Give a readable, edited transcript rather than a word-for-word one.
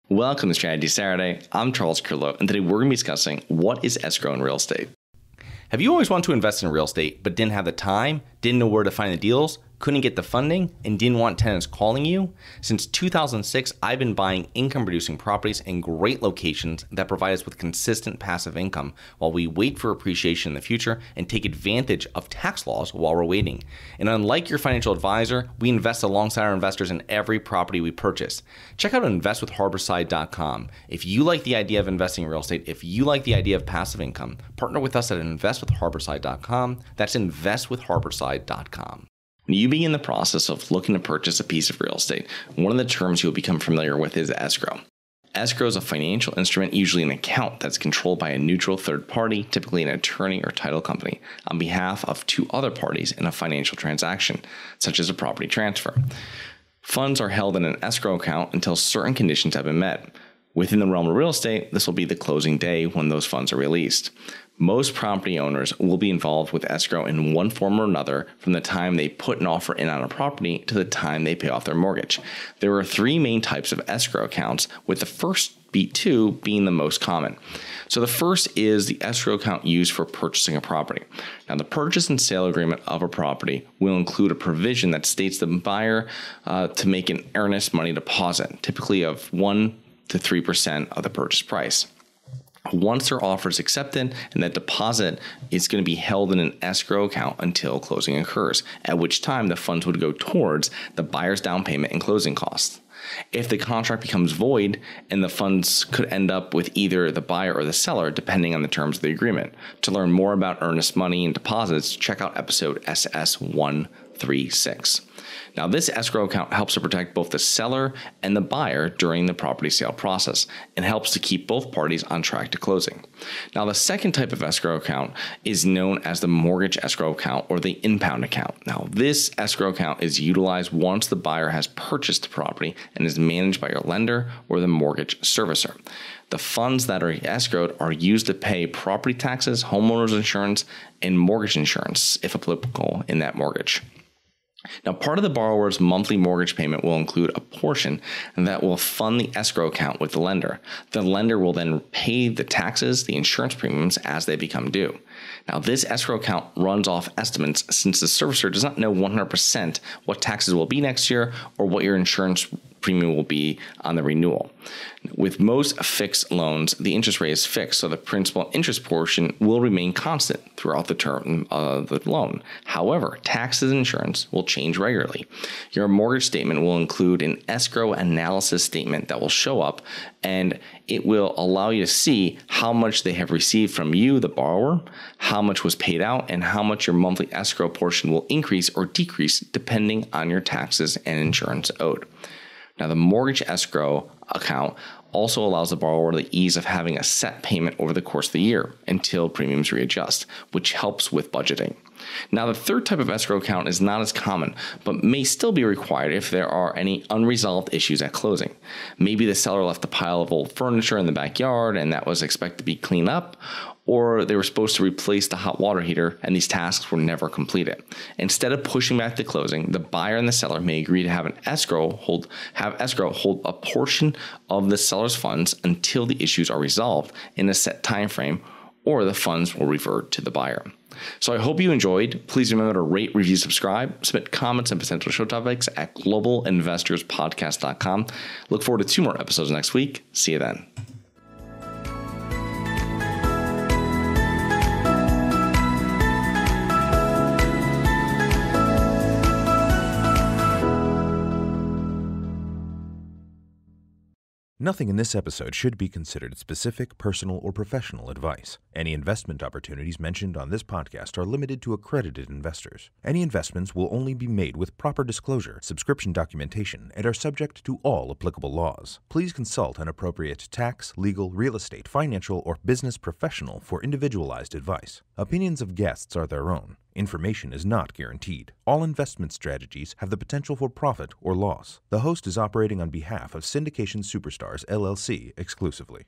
Welcome to Strategy Saturday. I'm Charles Carillo, and today we're going to be discussing what is escrow in real estate. Have you always wanted to invest in real estate but didn't have the time, didn't know where to find the deals, couldn't get the funding, and didn't want tenants calling you? Since 2006, I've been buying income-producing properties in great locations that provide us with consistent passive income while we wait for appreciation in the future and take advantage of tax laws while we're waiting. And unlike your financial advisor, we invest alongside our investors in every property we purchase. Check out investwithharborside.com. If you like the idea of investing in real estate, if you like the idea of passive income, partner with us at investwithharborside.com. That's investwithharborside.com. When you begin the process of looking to purchase a piece of real estate, one of the terms you'll become familiar with is escrow. Escrow is a financial instrument, usually an account that's controlled by a neutral third party, typically an attorney or title company, on behalf of two other parties in a financial transaction, such as a property transfer. Funds are held in an escrow account until certain conditions have been met. Within the realm of real estate, this will be the closing day when those funds are released. Most property owners will be involved with escrow in one form or another from the time they put an offer in on a property to the time they pay off their mortgage. There are three main types of escrow accounts, with the first two being the most common. So the first is the escrow account used for purchasing a property. Now, the purchase and sale agreement of a property will include a provision that states the buyer to make an earnest money deposit, typically of 1 to 3% of the purchase price. Once their offer is accepted, and that deposit is going to be held in an escrow account until closing occurs, at which time the funds would go towards the buyer's down payment and closing costs. If the contract becomes void, and the funds could end up with either the buyer or the seller, depending on the terms of the agreement. To learn more about earnest money and deposits, check out episode SS146. Now, this escrow account helps to protect both the seller and the buyer during the property sale process and helps to keep both parties on track to closing. Now, the second type of escrow account is known as the mortgage escrow account or the impound account. Now, this escrow account is utilized once the buyer has purchased the property and is managed by your lender or the mortgage servicer. The funds that are escrowed are used to pay property taxes, homeowners insurance, and mortgage insurance, if applicable, in that mortgage. Now, part of the borrower's monthly mortgage payment will include a portion that will fund the escrow account with the lender. The lender will then pay the taxes, the insurance premiums, as they become due. Now, this escrow account runs off estimates since the servicer does not know 100% what taxes will be next year or what your insurance premium will be on the renewal. With most fixed loans, the interest rate is fixed, so the principal and interest portion will remain constant throughout the term of the loan. However, taxes and insurance will change regularly. Your mortgage statement will include an escrow analysis statement that will show up, and it will allow you to see how much they have received from you, the borrower, how much was paid out, and how much your monthly escrow portion will increase or decrease depending on your taxes and insurance owed. Now, the mortgage escrow account also allows the borrower the ease of having a set payment over the course of the year until premiums readjust, which helps with budgeting. Now, the third type of escrow account is not as common, but may still be required if there are any unresolved issues at closing. Maybe the seller left a pile of old furniture in the backyard and that was expected to be cleaned up, or they were supposed to replace the hot water heater and these tasks were never completed. Instead of pushing back the closing, the buyer and the seller may agree to have escrow hold a portion of the seller's funds until the issues are resolved in a set time frame, or the funds will revert to the buyer. So I hope you enjoyed. Please remember to rate, review, subscribe, submit comments and potential show topics at globalinvestorspodcast.com. Look forward to 2 more episodes next week. See you then. Nothing in this episode should be considered specific, personal, or professional advice. Any investment opportunities mentioned on this podcast are limited to accredited investors. Any investments will only be made with proper disclosure, subscription documentation, and are subject to all applicable laws. Please consult an appropriate tax, legal, real estate, financial, or business professional for individualized advice. Opinions of guests are their own. Information is not guaranteed. All investment strategies have the potential for profit or loss. The host is operating on behalf of Syndication Superstars, LLC exclusively.